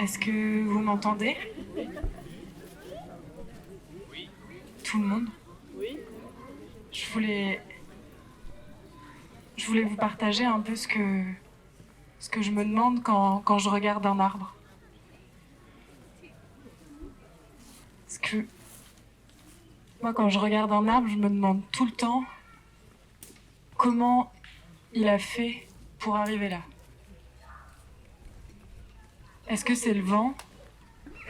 Est-ce que vous m'entendez? Tout le monde? Je voulais, je voulais vous partager un peu ce que je me demande quand je regarde un arbre. Parce que moi, quand je regarde un arbre, je me demande tout le temps comment il a fait pour arriver là. Est-ce que c'est le vent?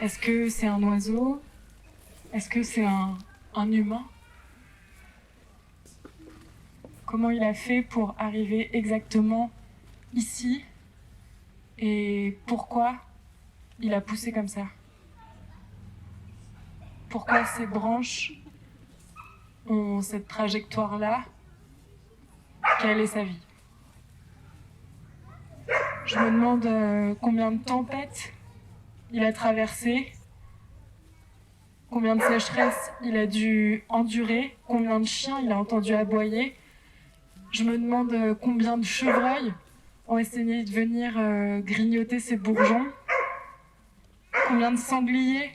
Est-ce que c'est un oiseau? Est-ce que c'est un humain? Comment il a fait pour arriver exactement ici? Et pourquoi il a poussé comme ça? Pourquoi ces branches ont cette trajectoire-là? Quelle est sa vie? Je me demande combien de tempêtes il a traversé, combien de sécheresses il a dû endurer, combien de chiens il a entendu aboyer. Je me demande combien de chevreuils ont essayé de venir grignoter ses bourgeons, combien de sangliers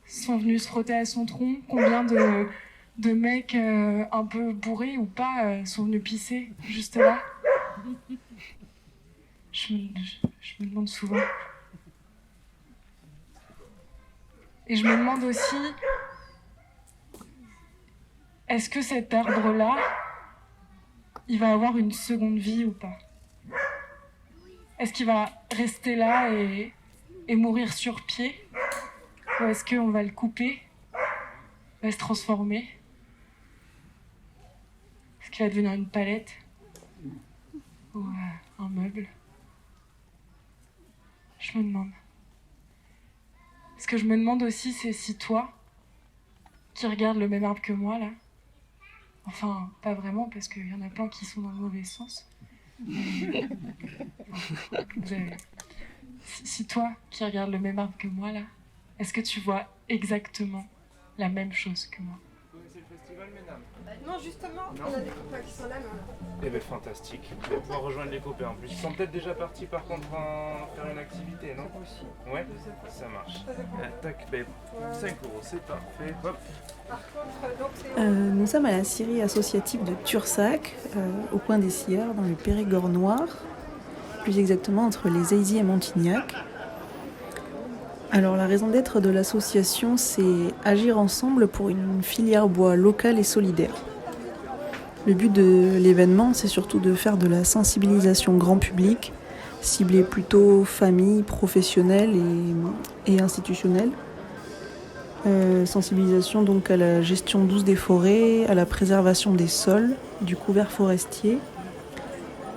sont venus se frotter à son tronc, combien de mecs un peu bourrés ou pas sont venus pisser juste là. Je me demande souvent. Et je me demande aussi, est-ce que cet arbre-là, il va avoir une seconde vie ou pas? Est-ce qu'il va rester là et mourir sur pied? Ou est-ce qu'on va le couper? Il va se transformer? Est-ce qu'il va devenir une palette? Ou un meuble? Je me demande. Ce que je me demande aussi, c'est si toi, qui regardes le même arbre que moi, là, enfin, pas vraiment, parce qu'il y en a plein qui sont dans le mauvais sens. Mais- Si toi, qui regardes le même arbre que moi, là, est-ce que tu vois exactement la même chose que moi? Vous connaissez le festival, mesdames? Non, justement, Non. on a des copains qui sont là, mais Eh ben fantastique, vous allez pouvoir rejoindre les copains en plus. Ils sont peut-être déjà partis par contre faire une activité, non? aussi. Ouais, ça marche. Ça dépend. Tac, ben 5 euros, c'est parfait. Hop. Par contre, donc c'est... Nous sommes à la scierie associative de Tursac, au coin des Scieurs, dans le Périgord noir, plus exactement entre les Aisies et Montignac. Alors la raison d'être de l'association, c'est agir ensemble pour une filière bois locale et solidaire. Le but de l'événement, c'est surtout de faire de la sensibilisation grand public, ciblée plutôt famille, professionnelle et institutionnelle. Sensibilisation donc à la gestion douce des forêts, à la préservation des sols, du couvert forestier,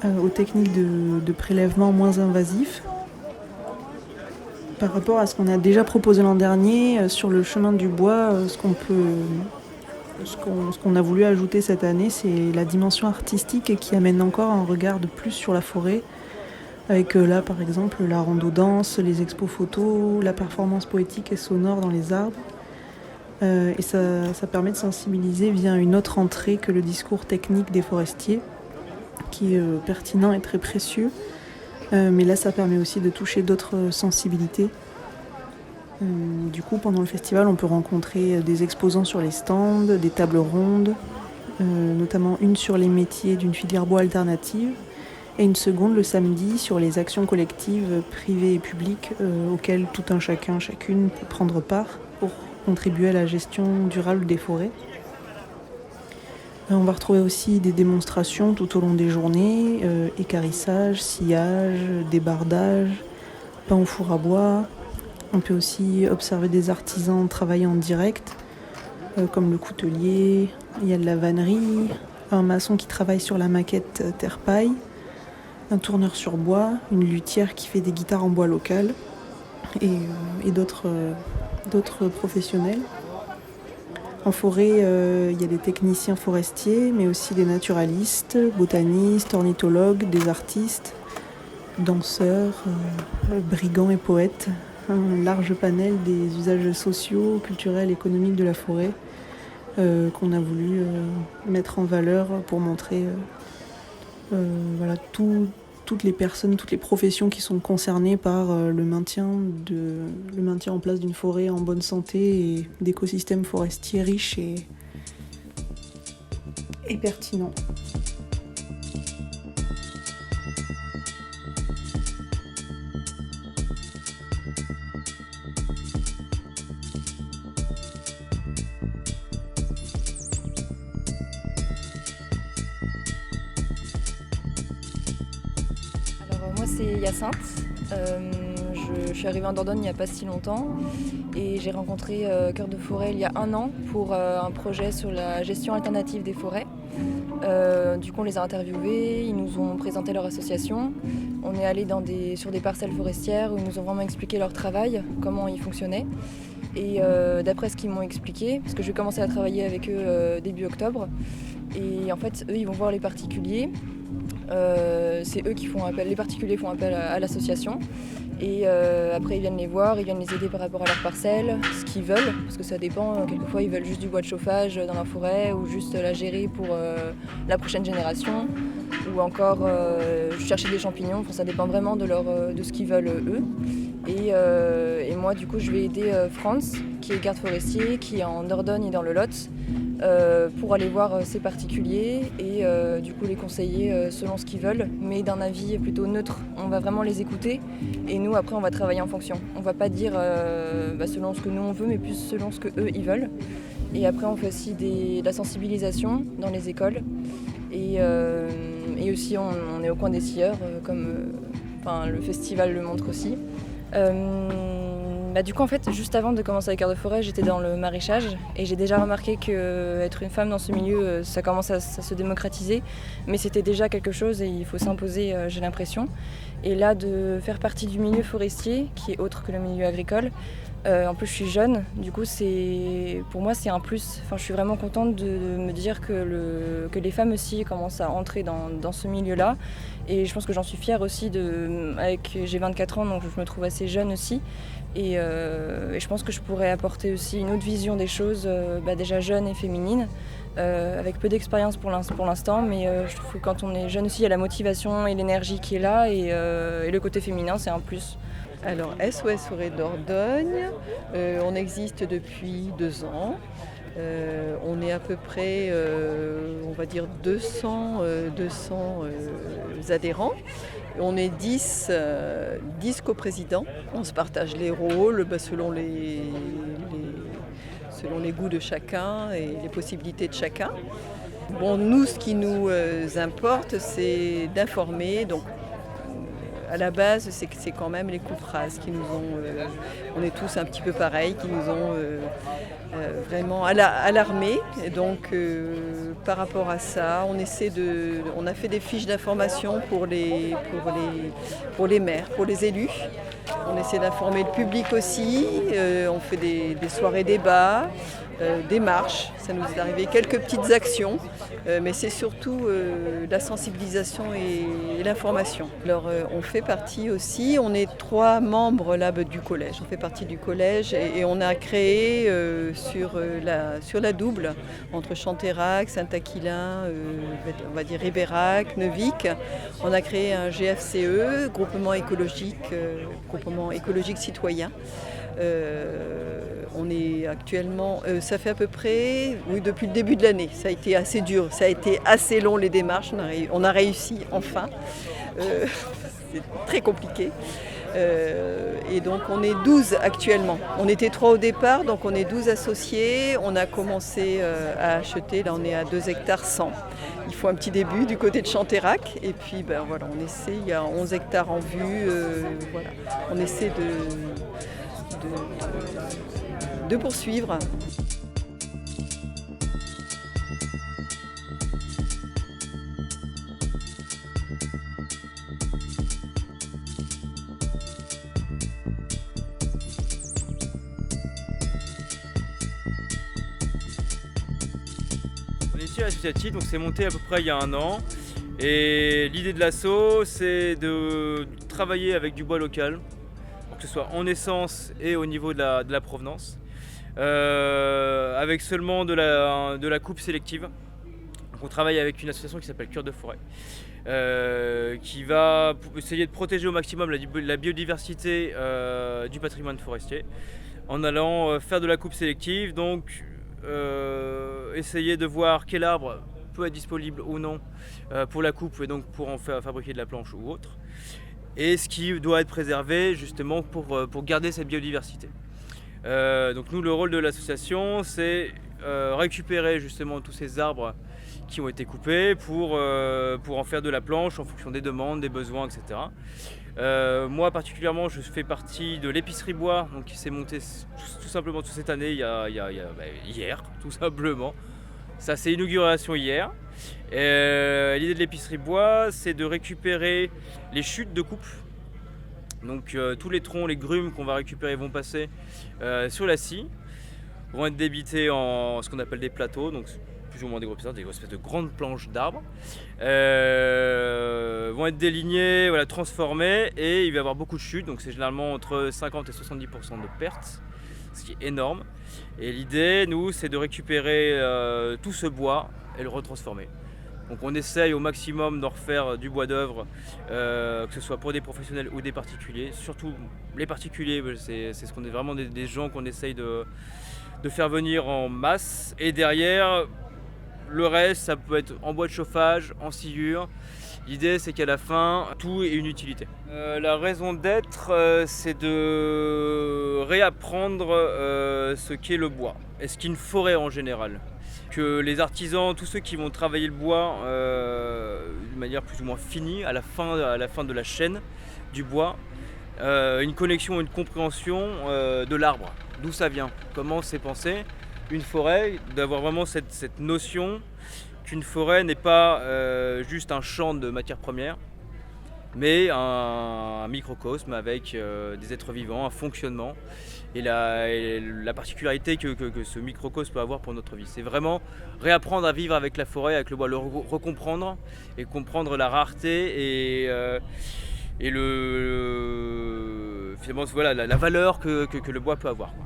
aux techniques de prélèvement moins invasifs. Par rapport à ce qu'on a déjà proposé l'an dernier sur le chemin du bois, ce qu'on a voulu ajouter cette année, c'est la dimension artistique qui amène encore un regard de plus sur la forêt, avec là par exemple la rando-danse, les expos photos, la performance poétique et sonore dans les arbres. Et ça permet de sensibiliser via une autre entrée que le discours technique des forestiers, qui est pertinent et très précieux. Mais là, ça permet aussi de toucher d'autres sensibilités. Du coup, pendant le festival, on peut rencontrer des exposants sur les stands, des tables rondes, notamment une sur les métiers d'une filière bois alternative, et une seconde le samedi sur les actions collectives privées et publiques auxquelles tout un chacun, chacune peut prendre part pour contribuer à la gestion durable des forêts. On va retrouver aussi des démonstrations tout au long des journées, équarrissage, sciage, débardage, pain au four à bois. On peut aussi observer des artisans travailler en direct, comme le coutelier, il y a de la vannerie, un maçon qui travaille sur la maquette terre-paille, un tourneur sur bois, une luthière qui fait des guitares en bois local et d'autres professionnels. En forêt, il y a des techniciens forestiers, mais aussi des naturalistes, botanistes, ornithologues, des artistes, danseurs, brigands et poètes. Un large panel des usages sociaux, culturels, économiques de la forêt qu'on a voulu mettre en valeur pour montrer voilà, tout toutes les personnes, toutes les professions qui sont concernées par le maintien en place d'une forêt en bonne santé et d'écosystèmes forestiers riches et pertinents. Moi c'est Hyacinthe, je suis arrivée en Dordogne il n'y a pas si longtemps et j'ai rencontré Cœur de Forêt il y a 1 an pour un projet sur la gestion alternative des forêts. Du coup on les a interviewés, ils nous ont présenté leur association, on est allé sur des parcelles forestières où ils nous ont vraiment expliqué leur travail, comment ils fonctionnaient. Et d'après ce qu'ils m'ont expliqué, parce que je vais commencer à travailler avec eux début octobre, et en fait eux ils vont voir les particuliers. C'est eux qui font appel, les particuliers font appel à l'association et après ils viennent les voir, ils viennent les aider par rapport à leur parcelle, ce qu'ils veulent, parce que ça dépend, quelquefois ils veulent juste du bois de chauffage dans la forêt ou juste la gérer pour la prochaine génération ou encore chercher des champignons, enfin, ça dépend vraiment de ce qu'ils veulent eux. Et moi du coup je vais aider Franz qui est garde forestier, qui est en Dordogne et dans le Lot. Pour aller voir ces particuliers et du coup les conseiller selon ce qu'ils veulent, mais d'un avis plutôt neutre. On va vraiment les écouter et nous après on va travailler en fonction. On va pas dire selon ce que nous on veut, mais plus selon ce que eux ils veulent. Et après on fait aussi de la sensibilisation dans les écoles et aussi on est au coin des scieurs comme le festival le montre aussi. Du coup en fait juste avant de commencer avec Cœur de Forêt j'étais dans le maraîchage et j'ai déjà remarqué qu'être une femme dans ce milieu ça commence à se démocratiser, mais c'était déjà quelque chose et il faut s'imposer j'ai l'impression. Et là de faire partie du milieu forestier qui est autre que le milieu agricole, en plus je suis jeune, du coup pour moi c'est un plus. Enfin, je suis vraiment contente de me dire que les femmes aussi commencent à entrer dans ce milieu-là et je pense que j'en suis fière aussi j'ai 24 ans donc je me trouve assez jeune aussi. Et je pense que je pourrais apporter aussi une autre vision des choses, déjà jeune et féminine, avec peu d'expérience pour l'instant, mais je trouve que quand on est jeune aussi, il y a la motivation et l'énergie qui est là, et le côté féminin, c'est un plus. Alors, SOS Forêt Dordogne, on existe depuis 2 ans. On est à peu près, on va dire 200 adhérents. On est 10 coprésidents. On se partage les rôles selon les goûts de chacun et les possibilités de chacun. Bon, nous, ce qui nous importe, c'est d'informer. Donc, à la base, c'est quand même les coupes rases qui nous ont, on est tous un petit peu pareils, qui nous ont vraiment alarmés. Et donc, par rapport à ça, on a fait des fiches d'information pour les maires, pour les élus. On essaie d'informer le public aussi. On fait des soirées débats, des marches. Ça nous est arrivé quelques petites actions, mais c'est surtout la sensibilisation et l'information. Alors, on fait partie aussi, on est 3 membres là, du collège. On fait partie du collège et on a créé sur la double entre Chantérac, Saint-Aquilin, on va dire Ribérac, Neuvic. On a créé un GFCE, groupement écologique citoyen. On est actuellement, ça fait à peu près, depuis le début de l'année. Ça a été assez dur, ça a été assez long les démarches. On a réussi enfin. C'est très compliqué. Et donc on est 12 actuellement. On était 3 au départ, donc on est 12 associés. On a commencé à acheter, là on est à 2 hectares 100. Il faut un petit début du côté de Chantérac. Et puis voilà, on essaie, il y a 11 hectares en vue. Voilà. On essaie de poursuivre. On est ici à l'associatif, donc c'est monté à peu près il y a 1 an. Et l'idée de l'asso, c'est de travailler avec du bois local, que ce soit en essence et au niveau de la provenance, avec seulement de la coupe sélective. Donc on travaille avec une association qui s'appelle Cœur de Forêt. qui va essayer de protéger au maximum la biodiversité du patrimoine forestier en allant faire de la coupe sélective, donc essayer de voir quel arbre peut être disponible ou non pour la coupe et donc pour en fabriquer de la planche ou autre, et ce qui doit être préservé justement pour garder cette biodiversité. Donc nous, le rôle de l'association, c'est récupérer justement tous ces arbres qui ont été coupés pour en faire de la planche en fonction des demandes, des besoins, etc. Moi particulièrement, je fais partie de l'épicerie bois, donc qui s'est montée tout simplement toute cette année, hier, tout simplement. Ça, c'est l'inauguration hier. L'idée de l'épicerie bois, c'est de récupérer les chutes de coupe. Donc tous les troncs, les grumes qu'on va récupérer vont passer sur la scie, vont être débités en ce qu'on appelle des plateaux, donc plus ou moins des espèces de grandes planches d'arbres, vont être délignées, voilà, transformées, et il va y avoir beaucoup de chutes, donc c'est généralement entre 50 et 70% de pertes, ce qui est énorme. Et l'idée, nous, c'est de récupérer tout ce bois et le retransformer. Donc on essaye au maximum d'en refaire du bois d'œuvre, que ce soit pour des professionnels ou des particuliers. Surtout les particuliers, c'est ce qu'on est vraiment des gens qu'on essaye de faire venir en masse. Et derrière, le reste, ça peut être en bois de chauffage, en sciure. L'idée, c'est qu'à la fin, tout ait une utilité. La raison d'être, c'est de réapprendre ce qu'est le bois et ce qu'est une forêt en général. Que les artisans, tous ceux qui vont travailler le bois d'une manière plus ou moins finie, à la fin de la chaîne du bois, une connexion, une compréhension de l'arbre, d'où ça vient, comment c'est pensé. Une forêt, d'avoir vraiment cette notion qu'une forêt n'est pas juste un champ de matières premières, mais un microcosme avec des êtres vivants, un fonctionnement, et la particularité que ce microcosme peut avoir pour notre vie. C'est vraiment réapprendre à vivre avec la forêt, avec le bois, le recomprendre et comprendre la rareté et finalement, voilà, la valeur que le bois peut avoir, quoi.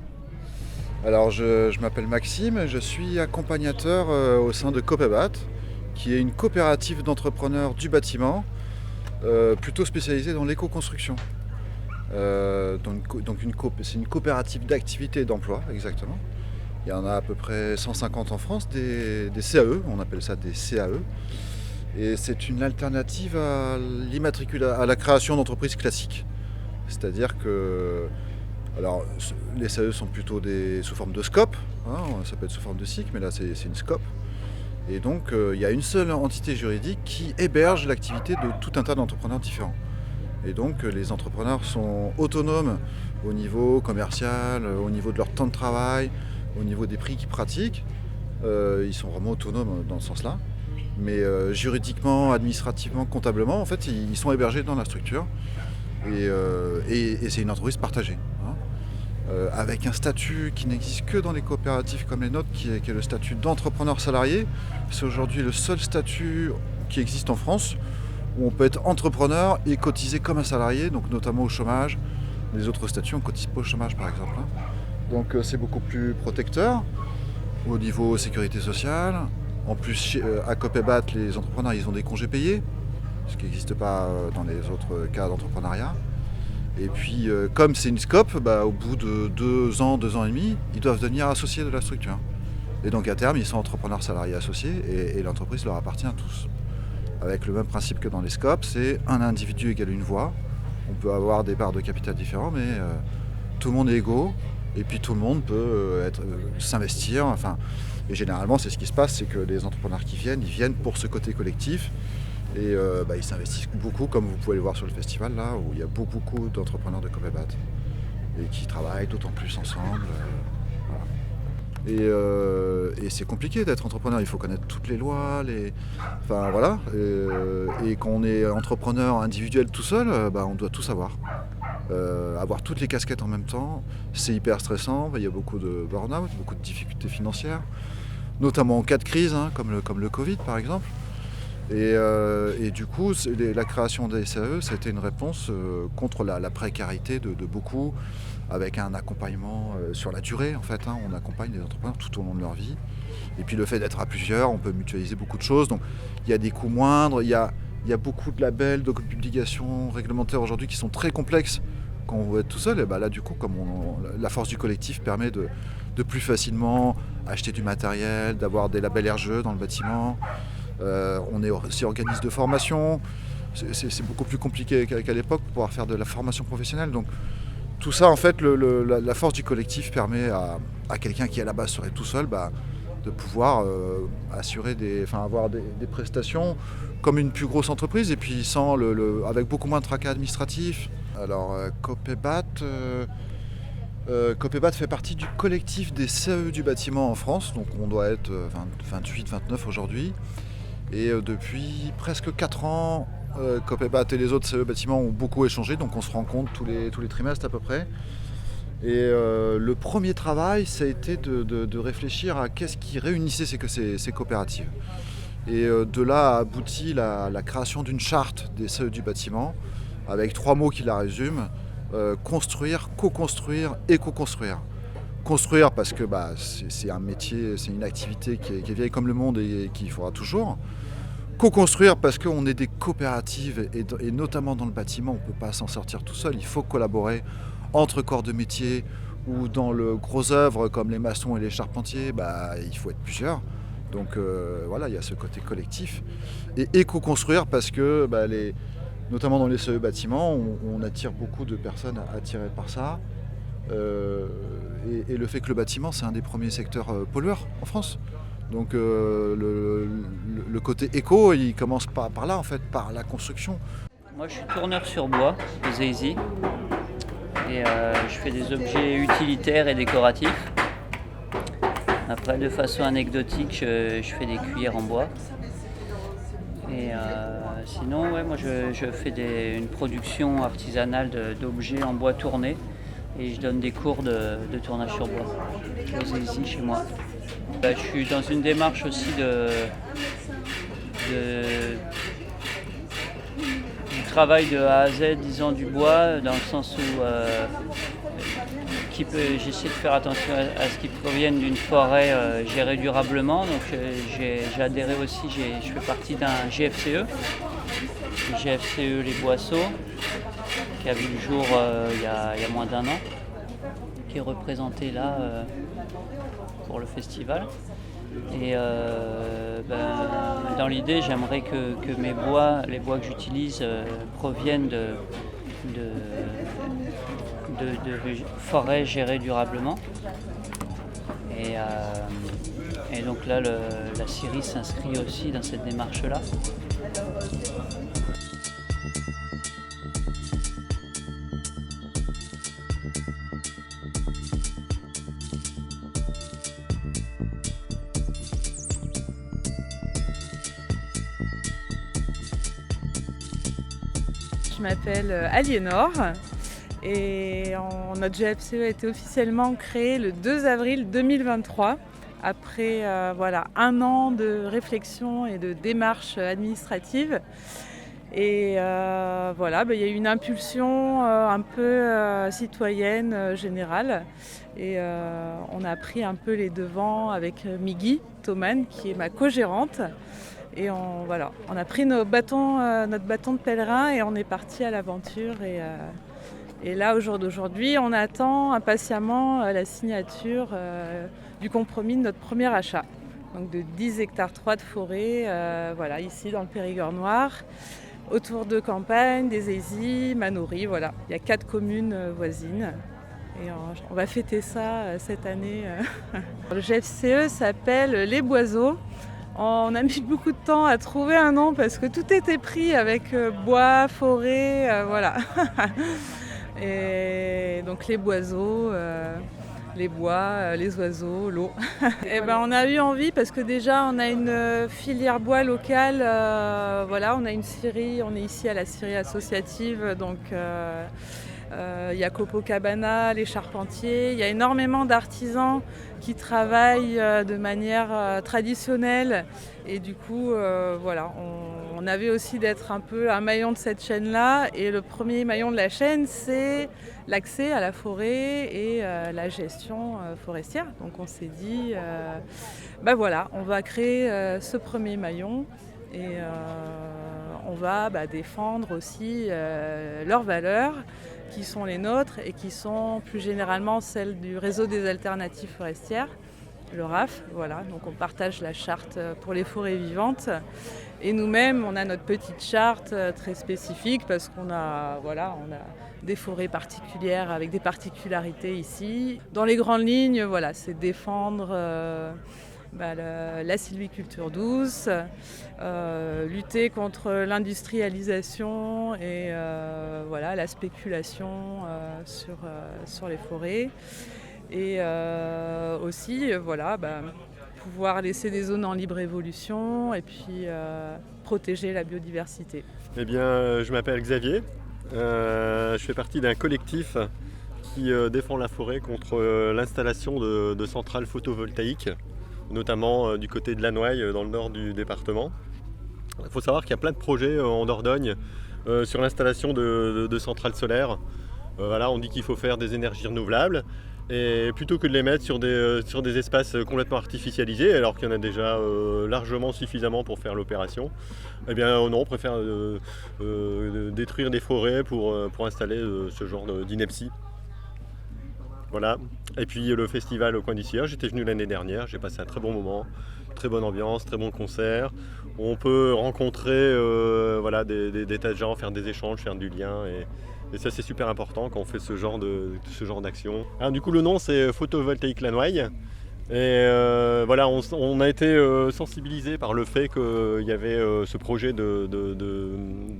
Alors je m'appelle Maxime, je suis accompagnateur au sein de Copebat, qui est une coopérative d'entrepreneurs du bâtiment, plutôt spécialisée dans l'éco-construction. C'est une coopérative d'activité et d'emploi, exactement. Il y en a à peu près 150 en France, des CAE, on appelle ça des CAE. Et c'est une alternative à la création d'entreprises classiques. C'est-à-dire que alors, les CAE sont plutôt sous forme de scope, hein, ça peut être sous forme de SIC, mais là c'est une scope. Et donc il y a une seule entité juridique qui héberge l'activité de tout un tas d'entrepreneurs différents. Et donc les entrepreneurs sont autonomes au niveau commercial, au niveau de leur temps de travail, au niveau des prix qu'ils pratiquent. Ils sont vraiment autonomes dans ce sens-là. Mais juridiquement, administrativement, comptablement, en fait, ils sont hébergés dans la structure. Et c'est une entreprise partagée, hein, avec un statut qui n'existe que dans les coopératives comme les nôtres, qui est le statut d'entrepreneur salarié. C'est aujourd'hui le seul statut qui existe en France où on peut être entrepreneur et cotiser comme un salarié, donc notamment au chômage. Les autres statuts, on ne cotise pas au chômage par exemple, hein. Donc c'est beaucoup plus protecteur au niveau sécurité sociale. En plus, à Copebat, les entrepreneurs, ils ont des congés payés, ce qui n'existe pas dans les autres cas d'entrepreneuriat. Et puis, comme c'est une scope, au bout de 2 ans et demi, ils doivent devenir associés de la structure. Et donc, à terme, ils sont entrepreneurs salariés associés et l'entreprise leur appartient à tous. Avec le même principe que dans les scopes, c'est un individu égale une voix. On peut avoir des parts de capital différents, mais tout le monde est égaux. Et puis, tout le monde peut s'investir. Enfin, et généralement, c'est ce qui se passe, c'est que les entrepreneurs qui viennent, ils viennent pour ce côté collectif. Et ils s'investissent beaucoup, comme vous pouvez le voir sur le festival, là, où il y a beaucoup d'entrepreneurs de Copebat. Et qui travaillent d'autant plus ensemble. Voilà. Et c'est compliqué d'être entrepreneur, il faut connaître toutes les lois, enfin voilà. Et quand on est entrepreneur individuel tout seul, on doit tout savoir. Avoir toutes les casquettes en même temps, c'est hyper stressant, il y a beaucoup de burn-out, beaucoup de difficultés financières, notamment en cas de crise, hein, comme le Covid par exemple. Et du coup, la création des SAE, c'était une réponse contre la précarité de beaucoup, avec un accompagnement sur la durée en fait, hein. On accompagne les entrepreneurs tout au long de leur vie. Et puis le fait d'être à plusieurs, on peut mutualiser beaucoup de choses, donc il y a des coûts moindres, il y a Il y a beaucoup de labels, de publications réglementaires aujourd'hui qui sont très complexes quand on veut être tout seul. Et là, du coup, comme la force du collectif permet de plus facilement acheter du matériel, d'avoir des labels RGE dans le bâtiment. On est aussi organisme de formation. C'est beaucoup plus compliqué qu'à l'époque pour pouvoir faire de la formation professionnelle. Donc, tout ça, en fait, la force du collectif permet à quelqu'un qui à la base serait tout seul de pouvoir avoir des prestations comme une plus grosse entreprise et puis avec beaucoup moins de tracas administratifs. Alors Copebat fait partie du collectif des CAE du bâtiment en France, donc on doit être 28-29 aujourd'hui. Et depuis presque 4 ans, Copebat et les autres CAE bâtiments ont beaucoup échangé, donc on se rencontre tous les trimestres à peu près. Et le premier travail, ça a été de réfléchir à qu'est-ce qui réunissait ces coopératives. Et de là a abouti la création d'une charte des CAE du bâtiment, avec 3 mots qui la résument, construire, co-construire et co-construire. Construire parce que c'est un métier, c'est une activité qui est vieille comme le monde et qu'il faudra toujours. Co-construire parce qu'on est des coopératives et notamment dans le bâtiment, on ne peut pas s'en sortir tout seul, il faut collaborer entre corps de métier ou dans le gros œuvre comme les maçons et les charpentiers, il faut être plusieurs. Donc il y a ce côté collectif. Et éco-construire parce que notamment dans les CAE bâtiments, on attire beaucoup de personnes attirées par ça. Et le fait que le bâtiment, c'est un des premiers secteurs pollueurs en France. Donc le côté éco, il commence par là, en fait, par la construction. Moi, je suis tourneur sur bois, aux Easy. Et je fais des objets utilitaires et décoratifs. Après, de façon anecdotique, je fais des cuillères en bois. Et sinon, moi je fais une production artisanale d'objets en bois tourné. Et je donne des cours de tournage sur bois aux Easy chez moi. Je suis dans une démarche aussi du travail de A à Z, disons, du bois, dans le sens où j'essaie de faire attention à ce qui provient d'une forêt gérée durablement. Donc j'ai adhéré aussi, je fais partie d'un GFCE, le GFCE Les Boisseaux, qui a vu le jour il y a moins d'1 an, qui est représenté là pour le festival. Et dans l'idée, j'aimerais que les bois que j'utilise proviennent de forêts gérées durablement. Et donc là, la scierie s'inscrit aussi dans cette démarche-là. Je m'appelle Aliénor et notre GFCE a été officiellement créé le 2 avril 2023 après 1 an de réflexion et de démarches administratives. Et il y a eu une impulsion un peu citoyenne générale et on a pris un peu les devants avec Migui Thoman qui est ma co-gérante. Et on a pris notre bâton de pèlerin et on est parti à l'aventure. Et là, au jour d'aujourd'hui, on attend impatiemment la signature du compromis de notre premier achat. Donc de 10 hectares 3 de forêt, ici dans le Périgord noir, autour de Campagne, des Easy, Manoury, voilà. Il y a 4 communes voisines. Et on va fêter ça cette année. Le GFCE s'appelle Les Boiseaux. On a mis beaucoup de temps à trouver un nom parce que tout était pris avec bois, forêt, voilà. Et donc les boiseaux, les bois, les oiseaux, l'eau. Et on a eu envie parce que déjà on a une filière bois locale, on a une scierie, on est ici à la scierie associative, donc il y a Copacabana, les charpentiers, il y a énormément d'artisans qui travaillent de manière traditionnelle et du coup on avait aussi d'être un peu un maillon de cette chaîne-là et le premier maillon de la chaîne c'est l'accès à la forêt et la gestion forestière. Donc on s'est dit on va créer ce premier maillon et on va défendre aussi leurs valeurs qui sont les nôtres et qui sont plus généralement celles du réseau des alternatives forestières, le RAF. Voilà, donc on partage la charte pour les forêts vivantes. Et nous-mêmes, on a notre petite charte très spécifique parce qu'on a des forêts particulières avec des particularités ici. Dans les grandes lignes, c'est défendre la sylviculture douce, lutter contre l'industrialisation et la spéculation sur les forêts. Et aussi, pouvoir laisser des zones en libre évolution et puis protéger la biodiversité. Eh bien, je m'appelle Xavier. Je fais partie d'un collectif qui défend la forêt contre l'installation de centrales photovoltaïques, notamment du côté de Lannoy, dans le nord du département. Il faut savoir qu'il y a plein de projets en Dordogne sur l'installation de centrales solaires. On dit qu'il faut faire des énergies renouvelables. Et plutôt que de les mettre sur des espaces complètement artificialisés, alors qu'il y en a déjà largement suffisamment pour faire l'opération, eh bien non, on préfère détruire des forêts pour installer ce genre d'ineptie. Voilà. Et puis le festival au coin d'ici, j'étais venu l'année dernière, j'ai passé un très bon moment, très bonne ambiance, très bon concert. On peut rencontrer des tas de gens, faire des échanges, faire du lien. Et ça, c'est super important quand on fait ce genre d'action. Alors, du coup, le nom, c'est Photovoltaïque Lannoy. Et on a été sensibilisé par le fait qu'il y avait ce projet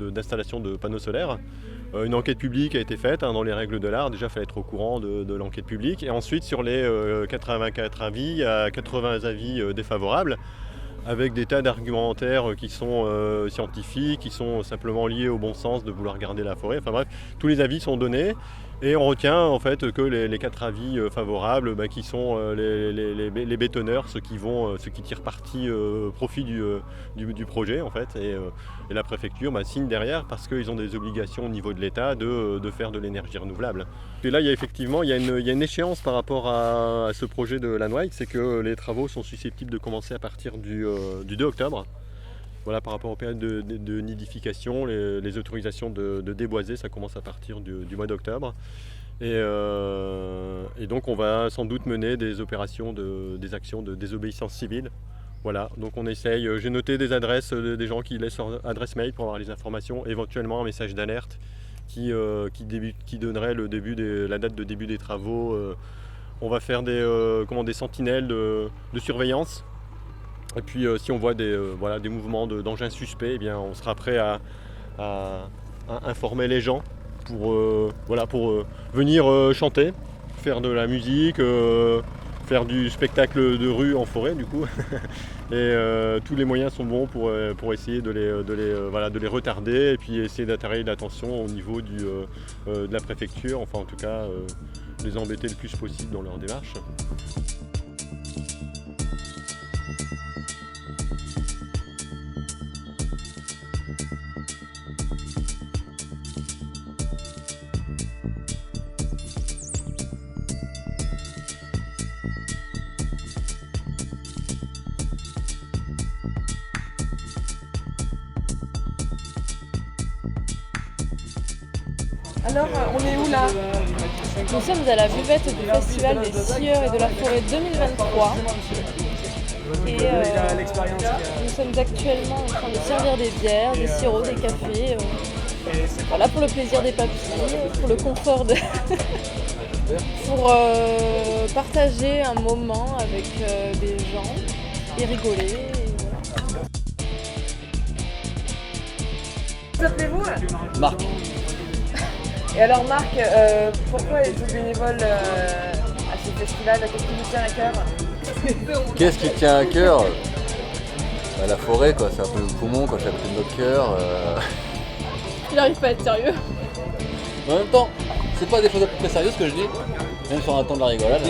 d'installation de panneaux solaires. Une enquête publique a été faite dans les règles de l'art. Déjà, il fallait être au courant de l'enquête publique. Et ensuite, sur les 84 avis, il y a 80 avis défavorables, avec des tas d'argumentaires qui sont scientifiques, qui sont simplement liés au bon sens de vouloir garder la forêt. Enfin bref, tous les avis sont donnés et on retient en fait que les 4 avis favorables qui sont les bétonneurs, ceux qui tirent profit du projet en fait. Et la préfecture signe derrière parce qu'ils ont des obligations au niveau de l'État de faire de l'énergie renouvelable. Et là, il y a une échéance par rapport à ce projet de Lannoy, c'est que les travaux sont susceptibles de commencer à partir du 2 octobre. Voilà, par rapport aux périodes de nidification, les autorisations de déboiser, ça commence à partir du mois d'octobre. Et donc on va sans doute mener des opérations, des actions de désobéissance civile. Voilà, donc on essaye, j'ai noté des adresses des gens qui laissent leur adresse mail pour avoir les informations, éventuellement un message d'alerte qui donnerait la date de début des travaux. On va faire des sentinelles de surveillance. Et puis si on voit des mouvements d'engins suspects, eh bien, on sera prêt à informer les gens pour venir chanter, faire de la musique, faire du spectacle de rue en forêt du coup. Et tous les moyens sont bons pour essayer de les retarder et puis essayer d'attirer l'attention au niveau de la préfecture, enfin en tout cas les embêter le plus possible dans leur démarche. Alors, on est où là? Nous sommes à la buvette du Festival des Scieurs et de la Forêt 2023. Et nous sommes actuellement en train de servir des bières, des sirops, des cafés. Voilà, pour le plaisir des papilles, pour le confort pour partager un moment avec des gens et rigoler. Vous appelez-vous? Marc. Et alors Marc, pourquoi êtes-vous bénévole à ce festival? Qu'est-ce qui vous tient à cœur? Qu'est-ce qui tient à cœur? La forêt, quoi, c'est un peu le poumon, quoi, c'est un peu de notre cœur. Il n'arrive pas à être sérieux. En même temps, c'est pas des choses à peu près sérieuses que je dis, même sur un ton de la rigolade.